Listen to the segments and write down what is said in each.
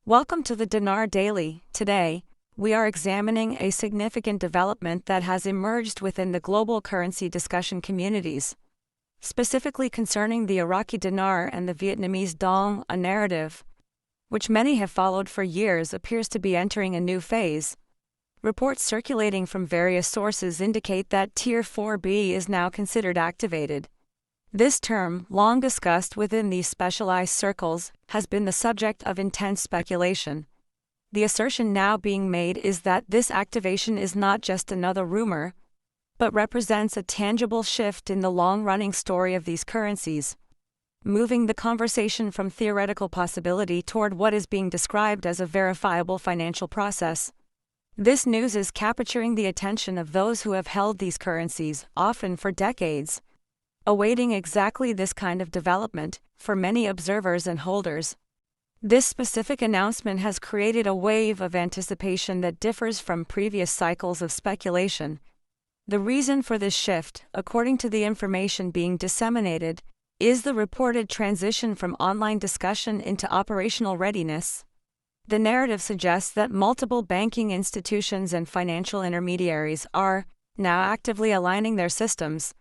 Welcome to the Dinar Daily. Today, we are examining a significant development that has emerged within the global currency discussion communities, specifically concerning the Iraqi dinar and the Vietnamese dong. A narrative, which many have followed for years, appears to be entering a new phase. Reports circulating from various sources indicate that Tier 4B is now considered activated. This term, long discussed within these specialized circles, has been the subject of intense speculation. The assertion now being made is that this activation is not just another rumor, but represents a tangible shift in the long-running story of these currencies, moving the conversation from theoretical possibility toward what is being described as a verifiable financial process. This news is capturing the attention of those who have held these currencies, often for decades, awaiting exactly this kind of development. For many observers and holders, this specific announcement has created a wave of anticipation that differs from previous cycles of speculation. The reason for this shift, according to the information being disseminated, is the reported transition from online discussion into operational readiness. The narrative suggests that multiple banking institutions and financial intermediaries are now actively aligning their systems.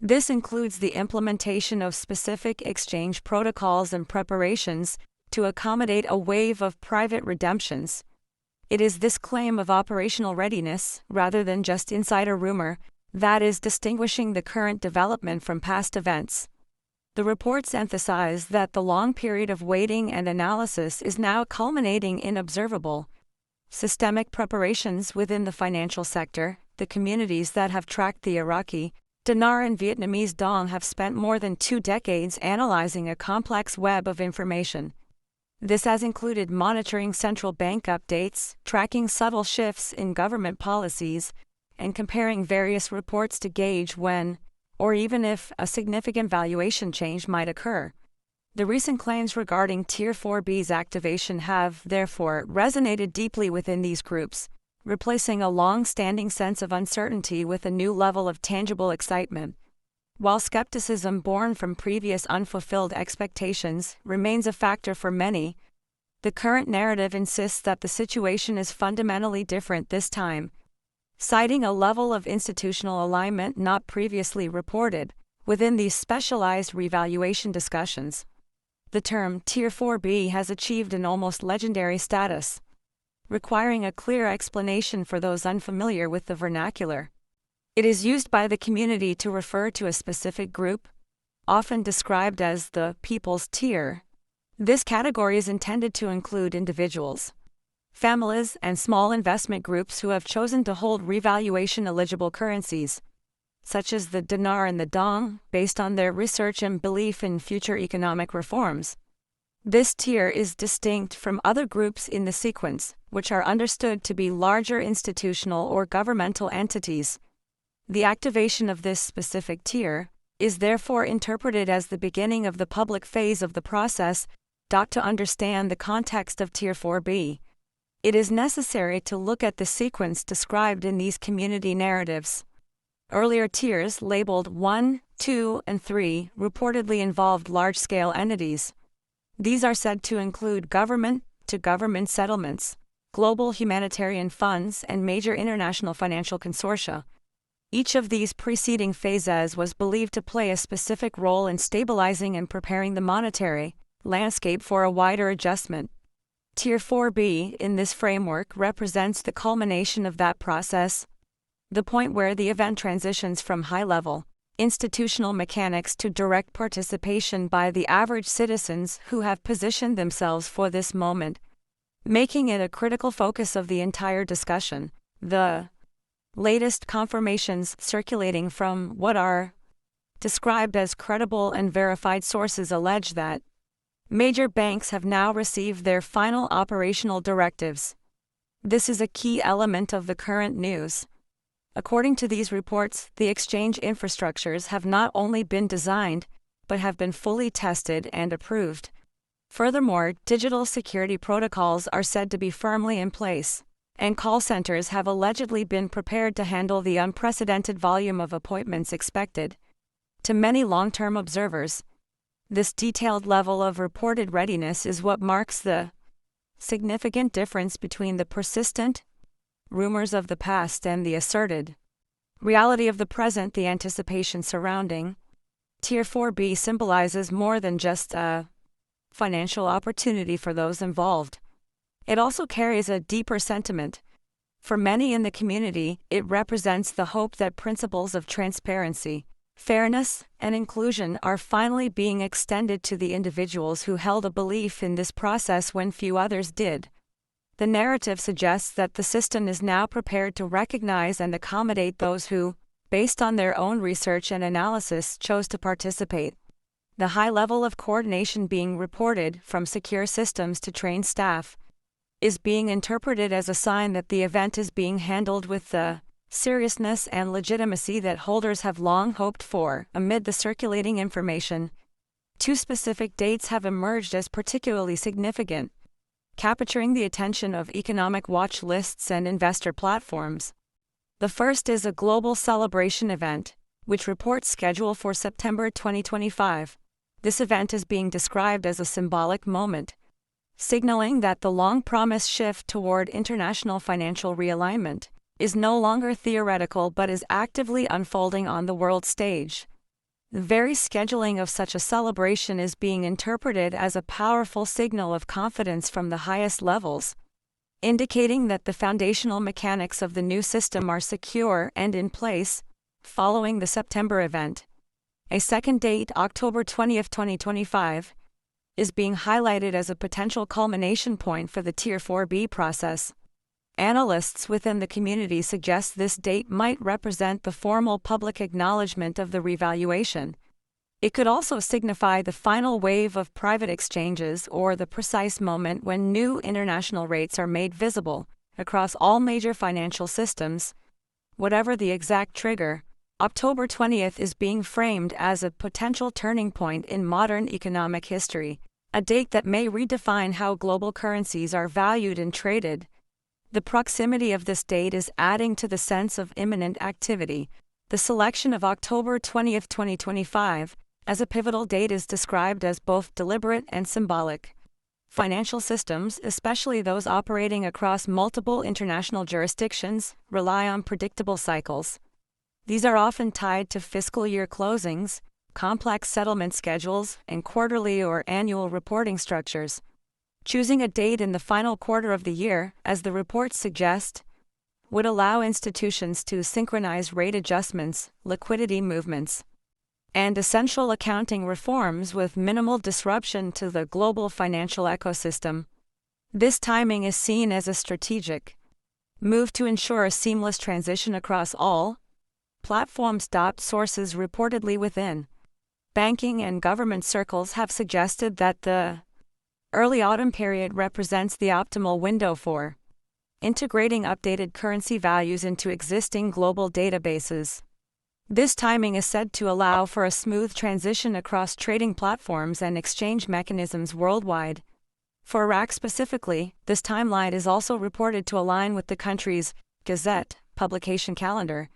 This includes the implementation of specific exchange protocols and preparations to accommodate a wave of private redemptions. It is this claim of operational readiness, rather than just insider rumor, that is distinguishing the current development from past events. The reports emphasize that the long period of waiting and analysis is now culminating in observable, systemic preparations within the financial sector. The communities that have tracked the Iraqi dinar and Vietnamese dong have spent more than 2 decades analyzing a complex web of information. This has included monitoring central bank updates, tracking subtle shifts in government policies, and comparing various reports to gauge when, or even if, a significant valuation change might occur. The recent claims regarding Tier 4B's activation have, therefore, resonated deeply within these groups, replacing a long-standing sense of uncertainty with a new level of tangible excitement. While skepticism born from previous unfulfilled expectations remains a factor for many, the current narrative insists that the situation is fundamentally different this time, citing a level of institutional alignment not previously reported within these specialized revaluation discussions. The term Tier 4B has achieved an almost legendary status, requiring a clear explanation for those unfamiliar with the vernacular. It is used by the community to refer to a specific group, often described as the people's tier. This category is intended to include individuals, families, and small investment groups who have chosen to hold revaluation-eligible currencies, such as the dinar and the dong, based on their research and belief in future economic reforms. This tier is distinct from other groups in the sequence, which are understood to be larger institutional or governmental entities. The activation of this specific tier is therefore interpreted as the beginning of the public phase of the process. To understand the context of Tier 4B, it is necessary to look at the sequence described in these community narratives. Earlier tiers, labeled 1, 2, and 3, reportedly involved large-scale entities. These are said to include government-to-government settlements, global humanitarian funds, and major international financial consortia. Each of these preceding phases was believed to play a specific role in stabilizing and preparing the monetary landscape for a wider adjustment. Tier 4B, in this framework, represents the culmination of that process, the point where the event transitions from high-level institutional mechanics to direct participation by the average citizens who have positioned themselves for this moment, making it a critical focus of the entire discussion. The latest confirmations circulating from what are described as credible and verified sources allege that major banks have now received their final operational directives. This is a key element of the current news. According to these reports, the exchange infrastructures have not only been designed, but have been fully tested and approved. Furthermore, digital security protocols are said to be firmly in place, and call centers have allegedly been prepared to handle the unprecedented volume of appointments expected. To many long-term observers, this detailed level of reported readiness is what marks the significant difference between the persistent rumors of the past and the asserted reality of the present. The anticipation surrounding Tier 4B symbolizes more than just a financial opportunity for those involved. It also carries a deeper sentiment. For many in the community, it represents the hope that principles of transparency, fairness, and inclusion are finally being extended to the individuals who held a belief in this process when few others did. The narrative suggests that the system is now prepared to recognize and accommodate those who, based on their own research and analysis, chose to participate. The high level of coordination being reported from secure systems to trained staff is being interpreted as a sign that the event is being handled with the seriousness and legitimacy that holders have long hoped for. Amid the circulating information, two specific dates have emerged as particularly significant, capturing the attention of economic watch lists and investor platforms. The first is a global celebration event, which reports schedule for September 2025. This event is being described as a symbolic moment, signaling that the long-promised shift toward international financial realignment is no longer theoretical but is actively unfolding on the world stage. The very scheduling of such a celebration is being interpreted as a powerful signal of confidence from the highest levels, indicating that the foundational mechanics of the new system are secure and in place. Following the September event, a second date, October 20, 2025, is being highlighted as a potential culmination point for the Tier 4B process. Analysts within the community suggest this date might represent the formal public acknowledgement of the revaluation. It could also signify the final wave of private exchanges or the precise moment when new international rates are made visible across all major financial systems. Whatever the exact trigger, October 20th is being framed as a potential turning point in modern economic history, a date that may redefine how global currencies are valued and traded. The proximity of this date is adding to the sense of imminent activity. The selection of October 20, 2025, as a pivotal date is described as both deliberate and symbolic. Financial systems, especially those operating across multiple international jurisdictions, rely on predictable cycles. These are often tied to fiscal year closings, complex settlement schedules, and quarterly or annual reporting structures. Choosing a date in the final quarter of the year, as the reports suggest, would allow institutions to synchronize rate adjustments, liquidity movements, and essential accounting reforms with minimal disruption to the global financial ecosystem. This timing is seen as a strategic move to ensure a seamless transition across all platforms. Sources reportedly within banking and government circles have suggested that the early autumn period represents the optimal window for integrating updated currency values into existing global databases. This timing is said to allow for a smooth transition across trading platforms and exchange mechanisms worldwide. For Iraq specifically, this timeline is also reported to align with the country's Gazette publication calendar.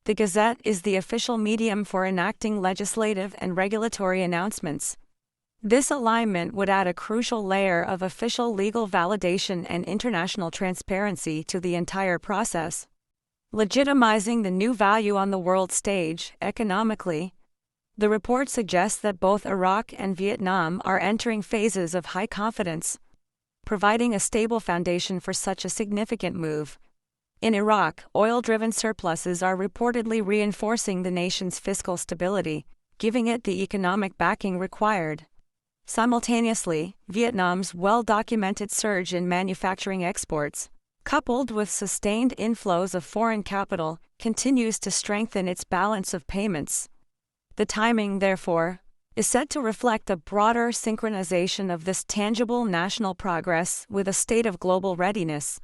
The Gazette is the official medium for enacting legislative and regulatory announcements. This alignment would add a crucial layer of official legal validation and international transparency to the entire process, legitimizing the new value on the world stage. Economically, the report suggests that both Iraq and Vietnam are entering phases of high confidence, providing a stable foundation for such a significant move. In Iraq, oil-driven surpluses are reportedly reinforcing the nation's fiscal stability, giving it the economic backing required. Simultaneously, Vietnam's well-documented surge in manufacturing exports, coupled with sustained inflows of foreign capital, continues to strengthen its balance of payments. The timing, therefore, is said to reflect a broader synchronization of this tangible national progress with a state of global readiness.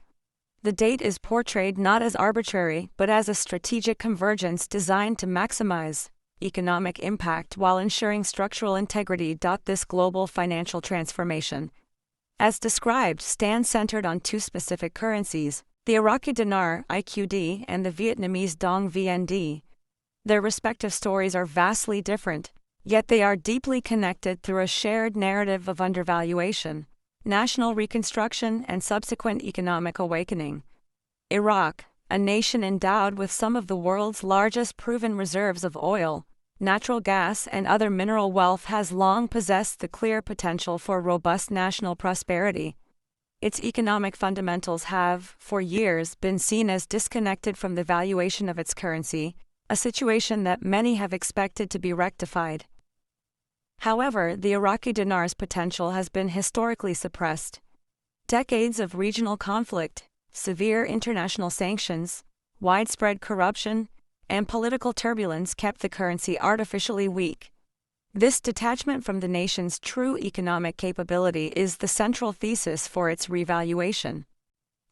The date is portrayed not as arbitrary but as a strategic convergence designed to maximize economic impact while ensuring structural integrity. This global financial transformation, as described, stands centered on two specific currencies, the Iraqi Dinar (IQD) and the Vietnamese Dong (VND). Their respective stories are vastly different, yet they are deeply connected through a shared narrative of undervaluation. national reconstruction, and subsequent economic awakening. Iraq, a nation endowed with some of the world's largest proven reserves of oil, natural gas, and other mineral wealth, has long possessed the clear potential for robust national prosperity. Its economic fundamentals have, for years, been seen as disconnected from the valuation of its currency, a situation that many have expected to be rectified. However, the Iraqi dinar's potential has been historically suppressed. Decades of regional conflict, severe international sanctions, widespread corruption, and political turbulence kept the currency artificially weak. This detachment from the nation's true economic capability is the central thesis for its revaluation.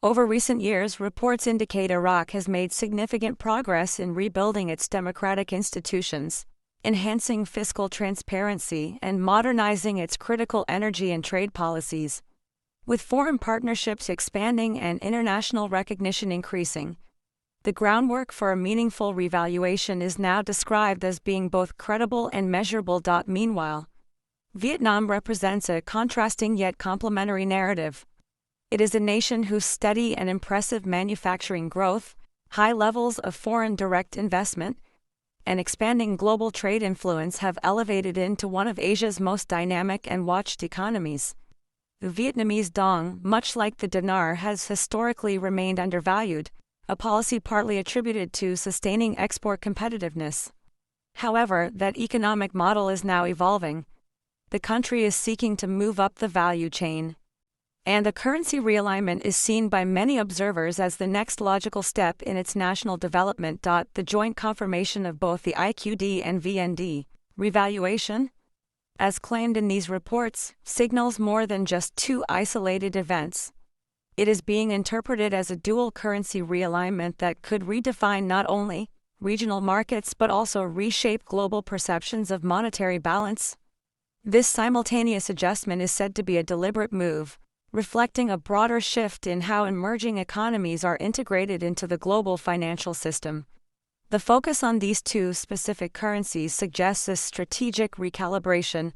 Over recent years, reports indicate Iraq has made significant progress in rebuilding its democratic institutions, enhancing fiscal transparency, and modernizing its critical energy and trade policies. With foreign partnerships expanding and international recognition increasing, the groundwork for a meaningful revaluation is now described as being both credible and measurable. Meanwhile, Vietnam represents a contrasting yet complementary narrative. It is a nation whose steady and impressive manufacturing growth, high levels of foreign direct investment, and expanding global trade influence have elevated it into one of Asia's most dynamic and watched economies. The Vietnamese dong, much like the dinar, has historically remained undervalued, a policy partly attributed to sustaining export competitiveness. However, that economic model is now evolving. The country is seeking to move up the value chain, and the currency realignment is seen by many observers as the next logical step in its national development. The joint confirmation of both the IQD and VND revaluation, as claimed in these reports, signals more than just two isolated events. It is being interpreted as a dual currency realignment that could redefine not only regional markets but also reshape global perceptions of monetary balance. This simultaneous adjustment is said to be a deliberate move, reflecting a broader shift in how emerging economies are integrated into the global financial system. The focus on these two specific currencies suggests a strategic recalibration,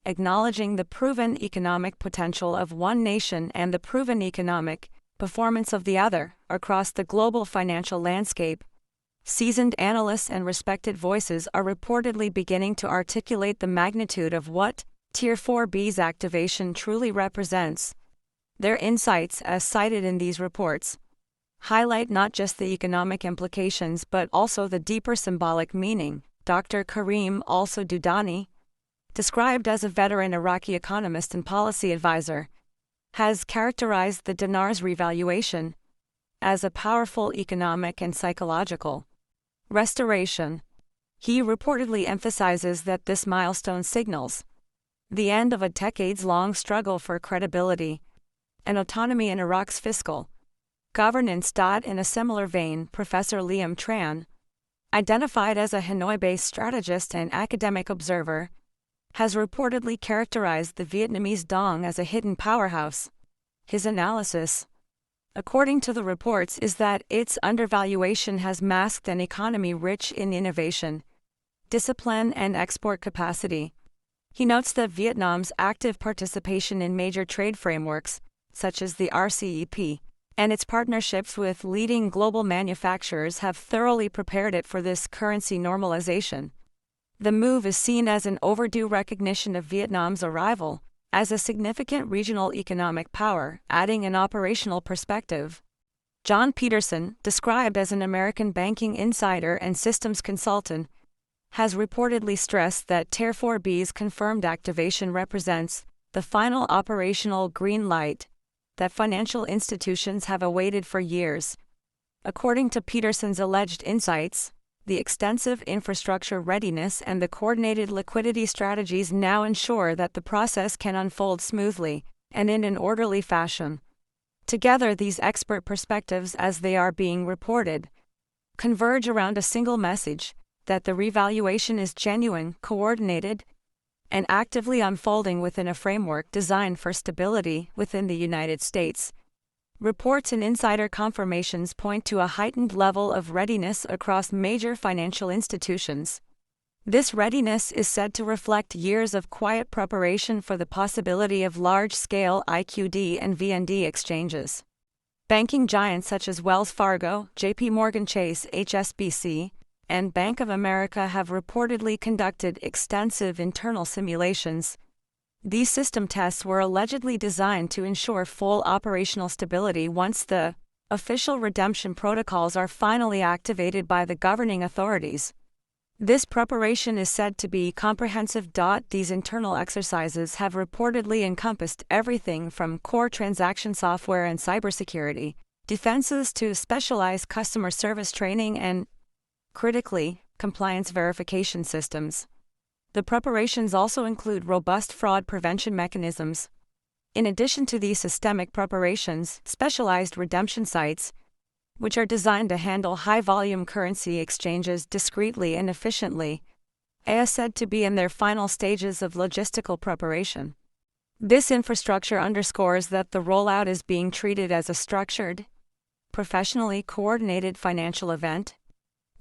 acknowledging the proven economic potential of one nation and the proven economic performance of the other across the global financial landscape. Seasoned analysts and respected voices are reportedly beginning to articulate the magnitude of what Tier 4B's activation truly represents. Their insights, as cited in these reports, highlight not just the economic implications but also the deeper symbolic meaning. Dr. Karim Al-Sudani, described as a veteran Iraqi economist and policy advisor, has characterized the dinar's revaluation as a powerful economic and psychological restoration. He reportedly emphasizes that this milestone signals the end of a decades-long struggle for credibility and autonomy in Iraq's fiscal governance. In a similar vein, Professor Liam Tran, identified as a Hanoi-based strategist and academic observer, has reportedly characterized the Vietnamese dong as a hidden powerhouse. His analysis, according to the reports, is that its undervaluation has masked an economy rich in innovation, discipline, and export capacity. He notes that Vietnam's active participation in major trade frameworks, such as the RCEP, and its partnerships with leading global manufacturers have thoroughly prepared it for this currency normalization. The move is seen as an overdue recognition of Vietnam's arrival as a significant regional economic power, adding an operational perspective. John Peterson, described as an American banking insider and systems consultant, has reportedly stressed that Tier 4B's confirmed activation represents the final operational green light that financial institutions have awaited for years. According to Peterson's alleged insights, the extensive infrastructure readiness and the coordinated liquidity strategies now ensure that the process can unfold smoothly and in an orderly fashion. Together, these expert perspectives, as they are being reported, converge around a single message: that the revaluation is genuine, coordinated, and actively unfolding within a framework designed for stability within the United States. Reports and insider confirmations point to a heightened level of readiness across major financial institutions. This readiness is said to reflect years of quiet preparation for the possibility of large-scale IQD and VND exchanges. Banking giants such as Wells Fargo, JP Morgan Chase, HSBC, and Bank of America have reportedly conducted extensive internal simulations. These system tests were allegedly designed to ensure full operational stability once the official redemption protocols are finally activated by the governing authorities. This preparation is said to be comprehensive. These internal exercises have reportedly encompassed everything from core transaction software and cybersecurity defenses to specialized customer service training and, critically, compliance verification systems. The preparations also include robust fraud prevention mechanisms. In addition to these systemic preparations, specialized redemption sites, which are designed to handle high-volume currency exchanges discreetly and efficiently, are said to be in their final stages of logistical preparation. This infrastructure underscores that the rollout is being treated as a structured, professionally coordinated financial event,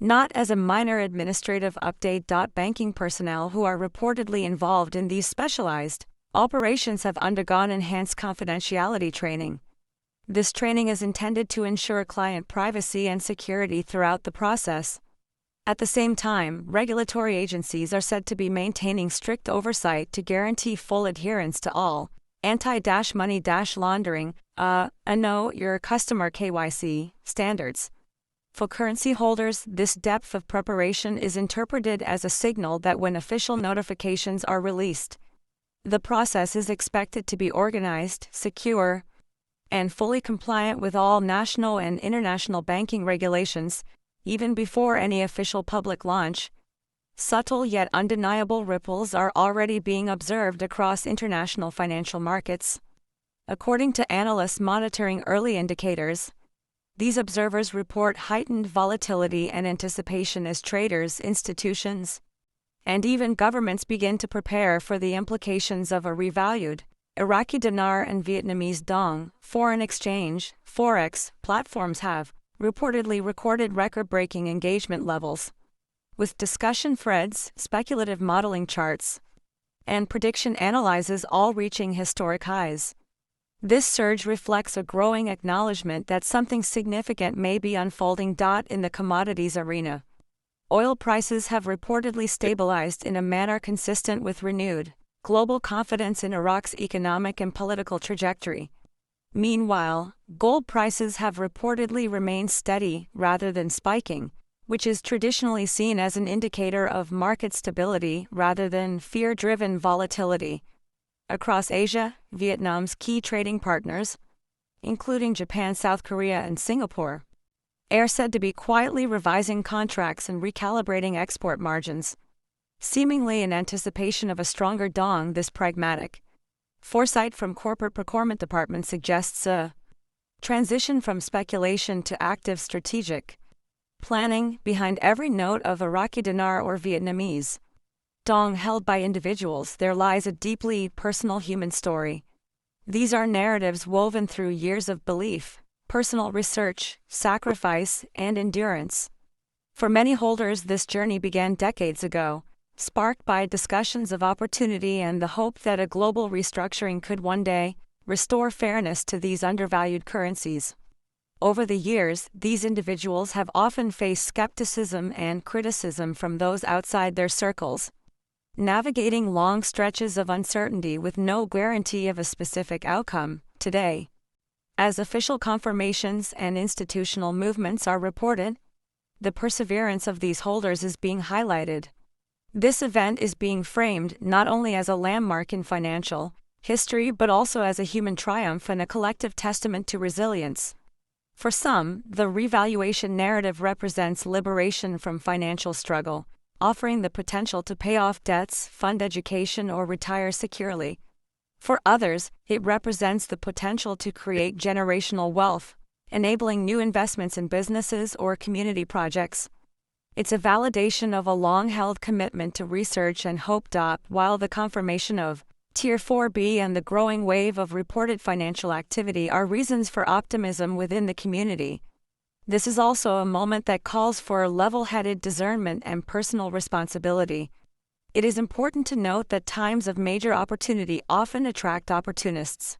not as a minor administrative update. Banking personnel who are reportedly involved in these specialized operations have undergone enhanced confidentiality training. This training is intended to ensure client privacy and security throughout the process. At the same time, regulatory agencies are said to be maintaining strict oversight to guarantee full adherence to all anti-money laundering, know your customer KYC standards. For currency holders, this depth of preparation is interpreted as a signal that when official notifications are released, the process is expected to be organized, secure, and fully compliant with all national and international banking regulations, even before any official public launch. Subtle yet undeniable ripples are already being observed across international financial markets. According to analysts monitoring early indicators, these observers report heightened volatility and anticipation as traders, institutions, and even governments begin to prepare for the implications of a revalued Iraqi dinar and Vietnamese dong foreign exchange (forex) platforms have reportedly recorded record-breaking engagement levels, with discussion threads, speculative modeling charts, and prediction analyses all reaching historic highs. This surge reflects a growing acknowledgement that something significant may be unfolding. In the commodities arena, oil prices have reportedly stabilized in a manner consistent with renewed global confidence in Iraq's economic and political trajectory. Meanwhile, gold prices have reportedly remained steady rather than spiking, which is traditionally seen as an indicator of market stability rather than fear-driven volatility. Across Asia, Vietnam's key trading partners, including Japan, South Korea, and Singapore, are said to be quietly revising contracts and recalibrating export margins, seemingly in anticipation of a stronger dong. This pragmatic foresight from corporate procurement departments suggests a transition from speculation to active strategic planning. Behind every note of Iraqi dinar or Vietnamese dong held by individuals, there lies a deeply personal human story. These are narratives woven through years of belief, personal research, sacrifice, and endurance. For many holders, this journey began decades ago, sparked by discussions of opportunity and the hope that a global restructuring could one day restore fairness to these undervalued currencies. Over the years, these individuals have often faced skepticism and criticism from those outside their circles, navigating long stretches of uncertainty with no guarantee of a specific outcome. Today, as official confirmations and institutional movements are reported, the perseverance of these holders is being highlighted. This event is being framed not only as a landmark in financial history but also as a human triumph and a collective testament to resilience. For some, the revaluation narrative represents liberation from financial struggle, offering the potential to pay off debts, fund education, or retire securely. For others, it represents the potential to create generational wealth, enabling new investments in businesses or community projects. It's a validation of a long-held commitment to research and hope. While the confirmation of Tier 4B and the growing wave of reported financial activity are reasons for optimism within the community, this is also a moment that calls for level-headed discernment and personal responsibility. It is important to note that times of major opportunity often attract opportunists.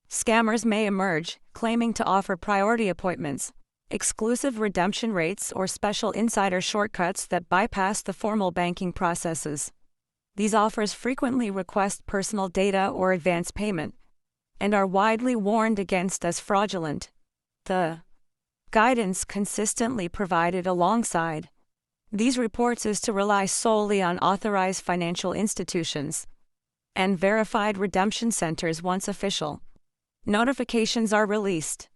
Scammers may emerge, claiming to offer priority appointments, exclusive redemption rates, or special insider shortcuts that bypass the formal banking processes. These offers frequently request personal data or advance payment, and are widely warned against as fraudulent. The guidance consistently provided alongside these reports is to rely solely on authorized financial institutions and verified redemption centers once official notifications are released.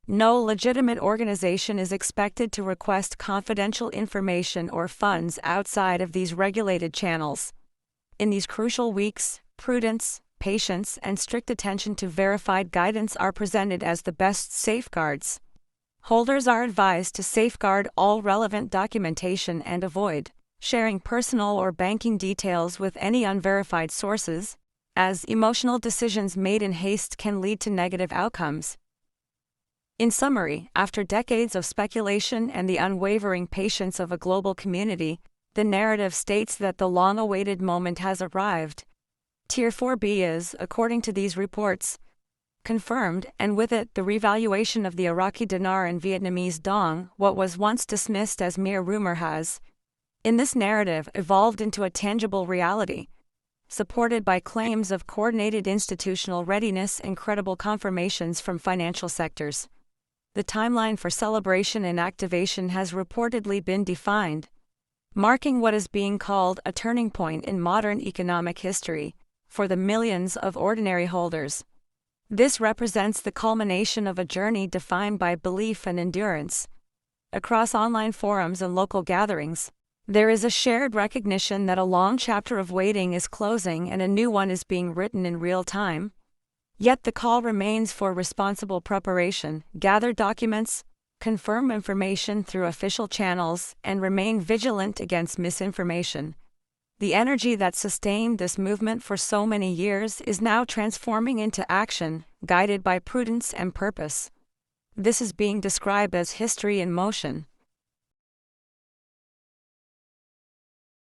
No legitimate organization is expected to request confidential information or funds outside of these regulated channels. In these crucial weeks, prudence, patience, and strict attention to verified guidance are presented as the best safeguards. Holders are advised to safeguard all relevant documentation and avoid sharing personal or banking details with any unverified sources, as emotional decisions made in haste can lead to negative outcomes. In summary, after decades of speculation and the unwavering patience of a global community, the narrative states that the long-awaited moment has arrived. Tier 4B is, according to these reports, confirmed, and with it the revaluation of the Iraqi dinar and Vietnamese dong, what was once dismissed as mere rumor has, in this narrative, evolved into a tangible reality, supported by claims of coordinated institutional readiness and credible confirmations from financial sectors. The timeline for celebration and activation has reportedly been defined, marking what is being called a turning point in modern economic history for the millions of ordinary holders. This represents the culmination of a journey defined by belief and endurance. Across online forums and local gatherings, there is a shared recognition that a long chapter of waiting is closing and a new one is being written in real time. Yet the call remains for responsible preparation: gather documents, confirm information through official channels, and remain vigilant against misinformation. The energy that sustained this movement for so many years is now transforming into action, guided by prudence and purpose. This is being described as history in motion.